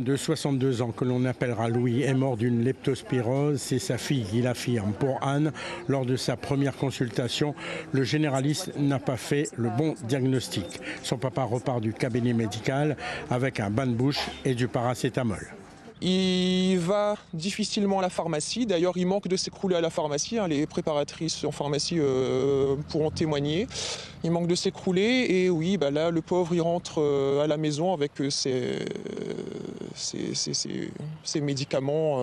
De 62 ans, que l'on appellera Louis, est mort d'une leptospirose. C'est sa fille qui l'affirme. Pour Anne, lors de sa première consultation, le généraliste n'a pas fait le bon diagnostic. Son papa repart du cabinet médical avec un bain de bouche et du paracétamol. Il va difficilement à la pharmacie. D'ailleurs, il manque de s'écrouler à la pharmacie. Les préparatrices en pharmacie pourront témoigner. Il manque de s'écrouler. Et oui, là, le pauvre, il rentre à la maison avec ses médicaments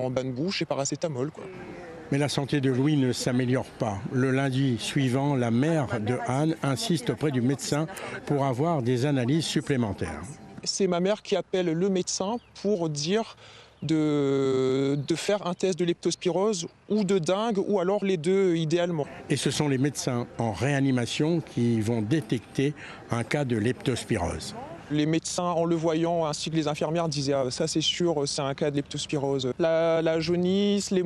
en bain de bouche et paracétamol, quoi. Mais la santé de Louis ne s'améliore pas. Le lundi suivant, la mère de Anne insiste auprès du médecin pour avoir des analyses supplémentaires. C'est ma mère qui appelle le médecin pour dire de faire un test de leptospirose ou de dengue, ou alors les deux idéalement. Et ce sont les médecins en réanimation qui vont détecter un cas de leptospirose. Les médecins, en le voyant, ainsi que les infirmières, disaient ah, ça c'est sûr, c'est un cas de leptospirose. La jaunisse, les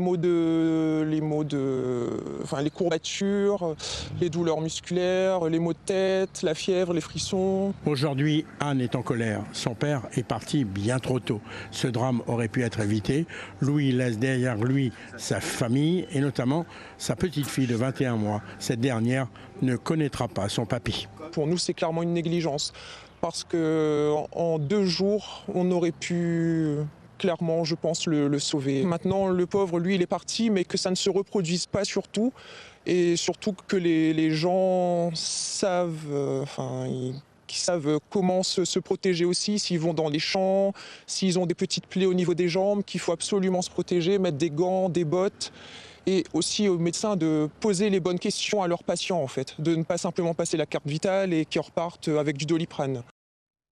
courbatures, les douleurs musculaires, les maux de tête, la fièvre, les frissons. Aujourd'hui, Anne est en colère. Son père est parti bien trop tôt. Ce drame aurait pu être évité. Louis laisse derrière lui sa famille et notamment sa petite fille de 21 mois. Cette dernière ne connaîtra pas son papy. Pour nous, c'est clairement une négligence. Parce qu'en 2 jours, on aurait pu clairement, je pense, le sauver. Maintenant, le pauvre, lui, il est parti, mais que ça ne se reproduise pas surtout. Et surtout que les gens savent, qui savent comment se protéger aussi, s'ils vont dans les champs, s'ils ont des petites plaies au niveau des jambes, qu'il faut absolument se protéger, mettre des gants, des bottes. Et aussi aux médecins de poser les bonnes questions à leurs patients, en fait, de ne pas simplement passer la carte vitale et qu'ils repartent avec du Doliprane.